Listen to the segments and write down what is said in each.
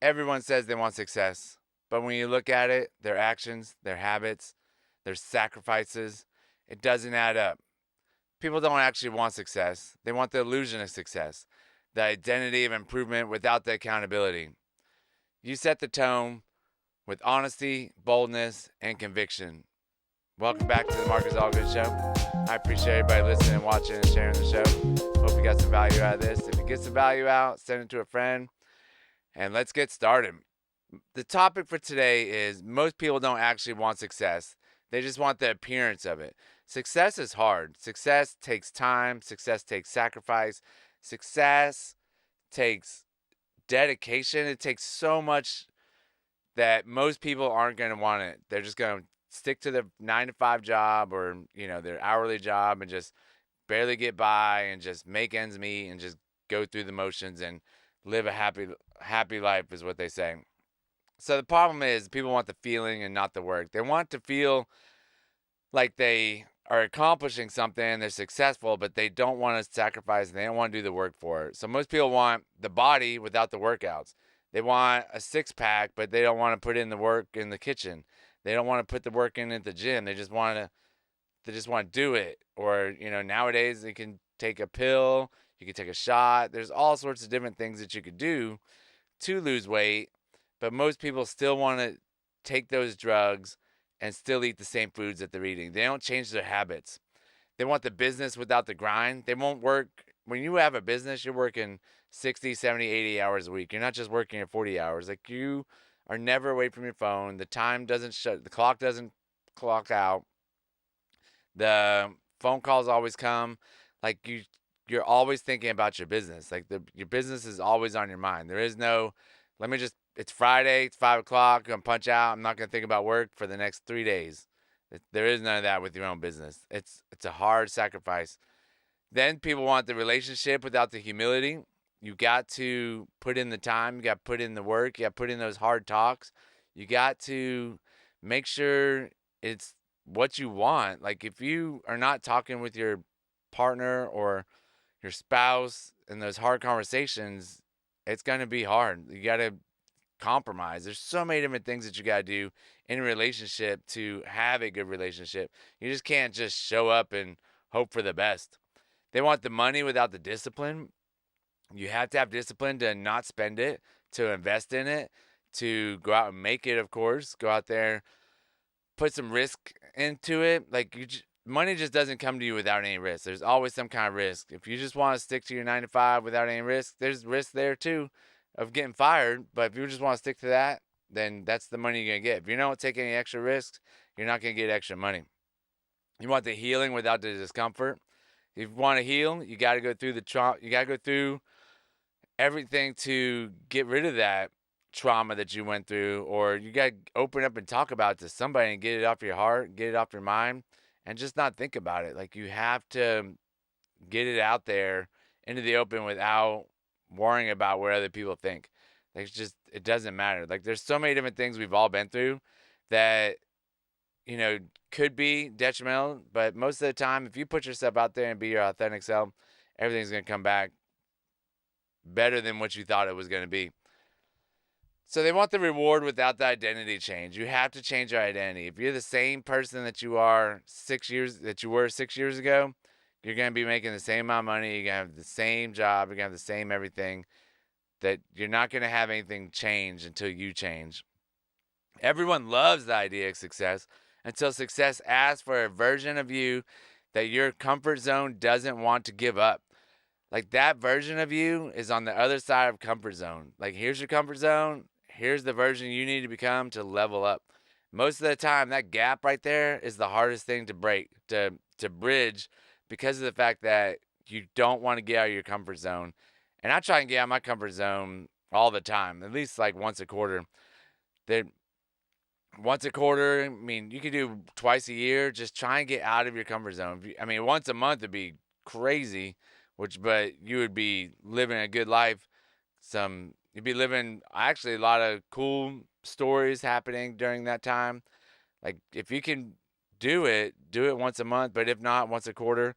Everyone says they want success, but when you look at it, their actions, their habits, their sacrifices, it doesn't add up. People don't actually want success. They want the illusion of success, the identity of improvement without the accountability. You set the tone with honesty, boldness, and conviction. Welcome back to the Marcus Allgood Show. I appreciate everybody listening and watching and sharing the show. Hope you got some value out of this. If you get some value out, send it to a friend, and let's get started. The topic for today is most people don't actually want success. They just want the appearance of it. Success is hard. Success takes time. Success takes sacrifice. Success takes dedication. It takes so much that most people aren't going to want it. They're just going to stick to their 9 to 5 job or, their hourly job and just barely get by and just make ends meet and just go through the motions and live a happy life is what they say. So the problem is people want the feeling and not the work. They want to feel like they are accomplishing something, they're successful, but they don't want to sacrifice and they don't want to do the work for it. So most people want the body without the workouts. They want a six pack, but they don't want to put in the work in the kitchen. They don't want to put the work in at the gym. They just want to do it. Or, nowadays you can take a pill, you can take a shot. There's all sorts of different things that you could do to lose weight, but most people still want to take those drugs and still eat the same foods that they're eating. They don't change their habits. They want the business without the grind. They won't work. When you have a business, you're working 60, 70, 80 hours a week. You're not just working at 40 hours. Like, you are never away from your phone. The time doesn't shut, the clock doesn't clock out. The phone calls always come. Like, you're always thinking about your business. Like, your business is always on your mind. There is no, it's Friday, it's 5 o'clock, I'm gonna punch out. I'm not gonna think about work for the next 3 days. There is none of that with your own business. It's a hard sacrifice. Then people want the relationship without the humility. You got to put in the time. You got to put in the work. You got to put in those hard talks. You got to make sure it's what you want. Like, if you are not talking with your partner or your spouse in those hard conversations, it's going to be hard. You got to compromise. There's so many different things that you got to do in a relationship to have a good relationship. You just can't just show up and hope for the best. They want the money without the discipline. You have to have discipline to not spend it, to invest in it, to go out and make it, of course. Go out there, put some risk into it. Like, money just doesn't come to you without any risk. There's always some kind of risk. If you just want to stick to your 9 to 5 without any risk, there's risk there too of getting fired. But if you just want to stick to that, then that's the money you're going to get. If you don't take any extra risks, you're not going to get extra money. You want the healing without the discomfort. If you want to heal, you got to go through the trauma. You got to go through everything to get rid of that trauma that you went through, or you got to open up and talk about it to somebody and get it off your heart, get it off your mind, and just not think about it. Like, you have to get it out there into the open without worrying about what other people think. Like, it doesn't matter. Like, there's so many different things we've all been through that, could be detrimental, but most of the time, if you put yourself out there and be your authentic self, everything's going to come back better than what you thought it was going to be. So they want the reward without the identity change. You have to change your identity. If you're the same person that you were 6 years ago, you're going to be making the same amount of money. You're going to have the same job. You're going to have the same everything. That you're not going to have anything change until you change. Everyone loves the idea of success until success asks for a version of you that your comfort zone doesn't want to give up. Like, that version of you is on the other side of comfort zone. Like, here's your comfort zone. Here's the version you need to become to level up. Most of the time, that gap right there is the hardest thing to break, to bridge, because of the fact that you don't want to get out of your comfort zone. And I try and get out of my comfort zone all the time, at least like once a quarter. Once a quarter, I mean, you can do twice a year. Just try and get out of your comfort zone. Once a month would be crazy, but you would be living a good life. You'd be living actually a lot of cool stories happening during that time. Like, if you can do it once a month, but if not, once a quarter.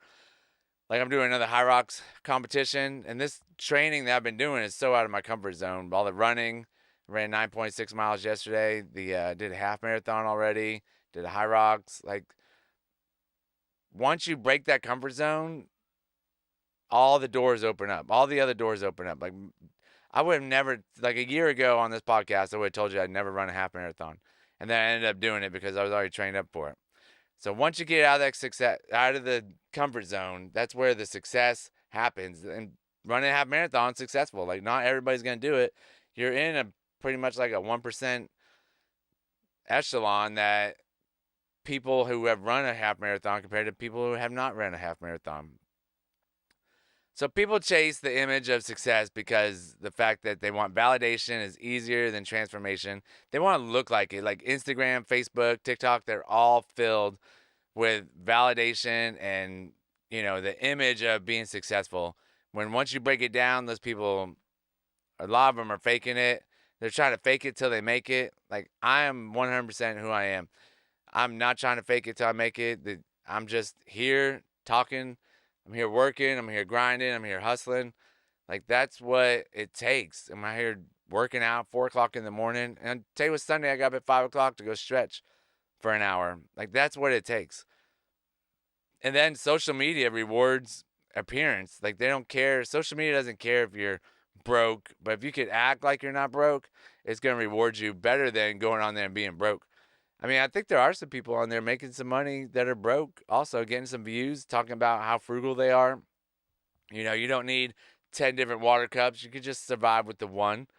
Like, I'm doing another High Rocks competition, and this training that I've been doing is so out of my comfort zone. All the running, Ran 9.6 miles yesterday. Did a half marathon already. Did a high rocks. Like, once you break that comfort zone, all the doors open up. All the other doors open up. Like, I would have never, like a year ago on this podcast, I would have told you I'd never run a half marathon. And then I ended up doing it because I was already trained up for it. So once you get out of that success, out of the comfort zone, that's where the success happens. And running a half marathon is successful. Like, not everybody's going to do it. You're in a pretty much like a 1% echelon that people who have run a half marathon compared to people who have not run a half marathon. So people chase the image of success because the fact that they want validation is easier than transformation. They want to look like it. Like Instagram, Facebook, TikTok, they're all filled with validation and, the image of being successful. When once you break it down, those people, a lot of them are faking it. They're trying to fake it till they make it. Like, I am 100% who I am. I'm not trying to fake it till I make it. I'm just here talking. I'm here working. I'm here grinding. I'm here hustling. Like, that's what it takes. I'm out here working out 4 o'clock in the morning. And today was Sunday. I got up at 5 o'clock to go stretch for an hour. Like, that's what it takes. And then social media rewards appearance. Like, they don't care. Social media doesn't care if you're broke. But if you could act like you're not broke, it's going to reward you better than going on there and being broke. I mean, I think there are some people on there making some money that are broke, also getting some views, talking about how frugal they are. You don't need 10 different water cups. You could just survive with the one.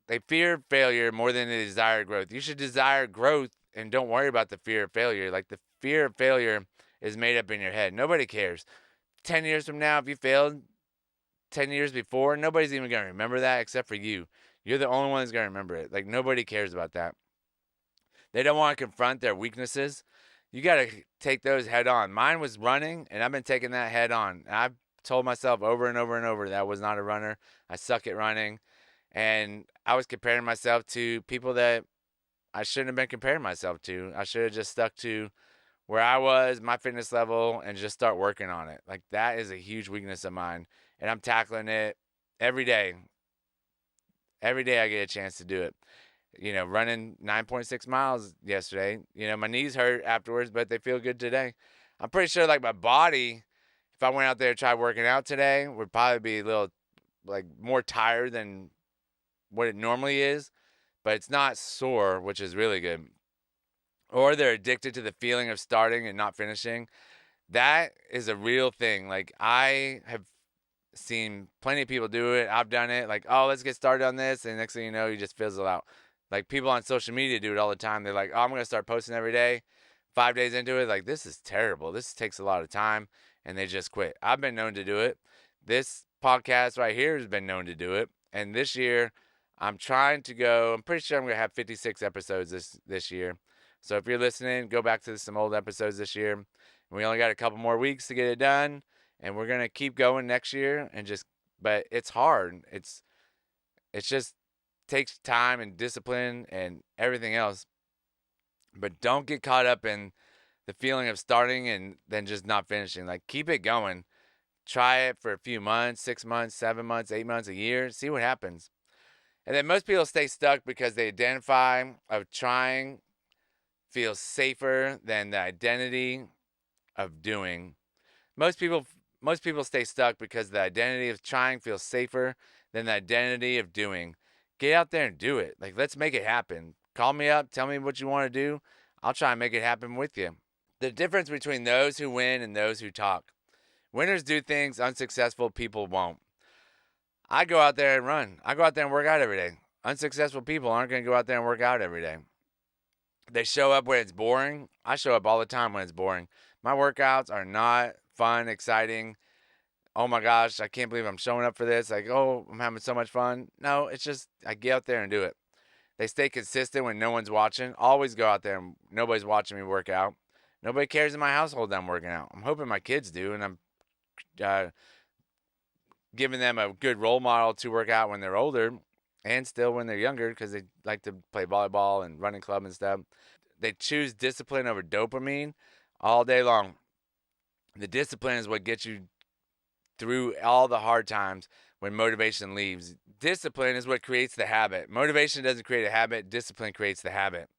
They fear failure more than they desire growth. You should desire growth and don't worry about the fear of failure. Like, the fear of failure is made up in your head. Nobody cares. 10 years from now, if you failed 10 years before, nobody's even going to remember that except for you. You're the only one that's going to remember it. Like, nobody cares about that. They don't want to confront their weaknesses. You got to take those head on. Mine was running, and I've been taking that head on. I've told myself over and over and over that I was not a runner. I suck at running. And I was comparing myself to people that I shouldn't have been comparing myself to. I should have just stuck to where I was, my fitness level, and just start working on it. Like, that is a huge weakness of mine. And I'm tackling it every day. Every day I get a chance to do it. Running 9.6 miles yesterday. My knees hurt afterwards, but they feel good today. I'm pretty sure, like, my body, if I went out there and tried working out today, would probably be a little, like, more tired than what it normally is, but it's not sore, which is really good. Or they're addicted to the feeling of starting and not finishing. That is a real thing. Like, I have seen plenty of people do it. I've done it. Like, oh, let's get started on this. And next thing you know, you just fizzle out. Like, people on social media do it all the time. They're like, oh, I'm going to start posting every day. 5 days into it, like, this is terrible. This takes a lot of time. And they just quit. I've been known to do it. This podcast right here has been known to do it. And this year, I'm trying to go. I'm pretty sure I'm going to have 56 episodes this year. So if you're listening, go back to some old episodes this year. We only got a couple more weeks to get it done. And we're going to keep going next year but it's hard. It's just takes time and discipline and everything else. But don't get caught up in the feeling of starting and then just not finishing. Like, keep it going. Try it for a few months, 6 months, 7 months, 8 months, a year. See what happens. And then most people stay stuck because they identify of trying feels safer than the identity of doing. Most people stay stuck because the identity of trying feels safer than the identity of doing. Get out there and do it. Like, let's make it happen. Call me up. Tell me what you want to do. I'll try and make it happen with you. The difference between those who win and those who talk. Winners do things unsuccessful people won't. I go out there and run. I go out there and work out every day. Unsuccessful people aren't going to go out there and work out every day. They show up when it's boring. I show up all the time when it's boring. My workouts are not fun, exciting. Oh my gosh, I can't believe I'm showing up for this. Like, oh, I'm having so much fun. No, it's just I get out there and do it. They stay consistent when no one's watching. Always go out there and nobody's watching me work out. Nobody cares in my household that I'm working out. I'm hoping my kids do, and I'm giving them a good role model to work out when they're older and still when they're younger because they like to play volleyball and running club and stuff. They choose discipline over dopamine all day long. The discipline is what gets you through all the hard times when motivation leaves. Discipline is what creates the habit. Motivation doesn't create a habit, discipline creates the habit.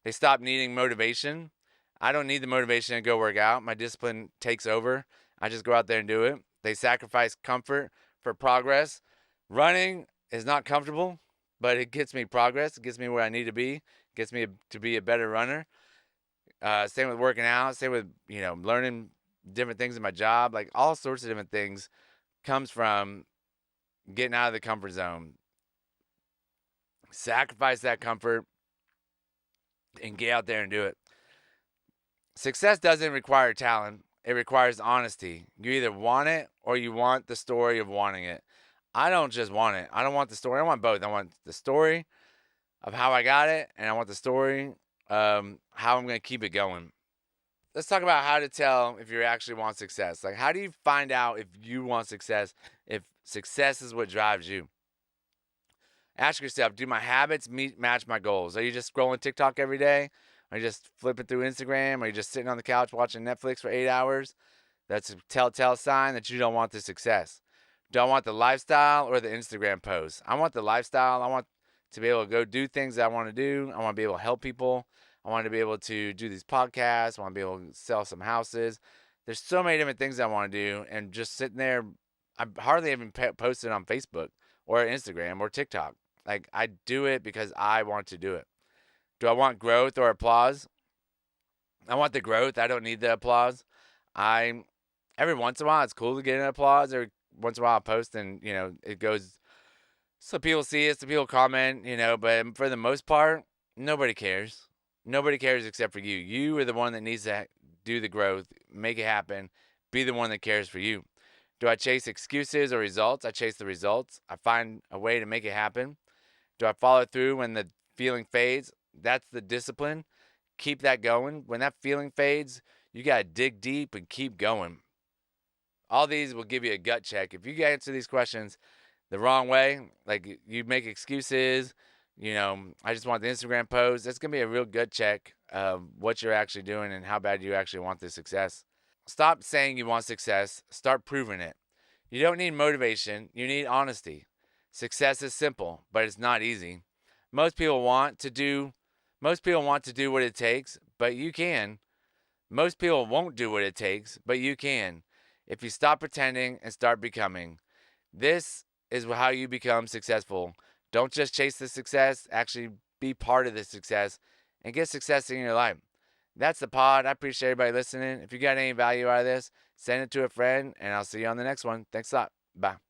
They stop needing motivation. I don't need the motivation to go work out. My discipline takes over. I just go out there and do it. They sacrifice comfort for progress. Running is not comfortable, but it gets me progress. It gets me where I need to be. It gets me to be a better runner. Same with working out. Same with learning different things in my job. Like all sorts of different things comes from getting out of the comfort zone. Sacrifice that comfort and get out there and do it. Success doesn't require talent. It requires honesty. You either want it or you want the story of wanting it. I don't just want it. I don't want the story. I want both. I want the story of how I got it, and I want the story how I'm going to keep it going. Let's talk about how to tell if you actually want success. Like, how do you find out if you want success, if success is what drives you? Ask yourself, do my habits match my goals? Are you just scrolling TikTok every day? Are you just flipping through Instagram? Are you just sitting on the couch watching Netflix for 8 hours? That's a telltale sign that you don't want the success. Do I want the lifestyle or the Instagram post? I want the lifestyle. I want to be able to go do things that I want to do. I want to be able to help people. I want to be able to do these podcasts. I want to be able to sell some houses. There's so many different things I want to do. And just sitting there, I hardly even post it on Facebook or Instagram or TikTok. Like, I do it because I want to do it. Do I want growth or applause? I want the growth. I don't need the applause. Every once in a while, it's cool to get an applause. Every once in a while, I'll post and, it goes so people see it, so people comment, but for the most part, nobody cares. Nobody cares except for you. You are the one that needs to do the growth, make it happen, be the one that cares for you. Do I chase excuses or results? I chase the results. I find a way to make it happen. Do I follow through when the feeling fades? That's the discipline. Keep that going. When that feeling fades, you got to dig deep and keep going. All these will give you a gut check. If you answer these questions the wrong way, like you make excuses, I just want the Instagram post, that's going to be a real gut check of what you're actually doing and how bad you actually want the success. Stop saying you want success. Start proving it. You don't need motivation. You need honesty. Success is simple, but it's not easy. Most people want to do what it takes, but you can. Most people won't do what it takes, but you can. If you stop pretending and start becoming. This is how you become successful. Don't just chase the success, actually be part of the success and get success in your life. That's the pod. I appreciate everybody listening. If you got any value out of this, send it to a friend, and I'll see you on the next one. Thanks a lot. Bye.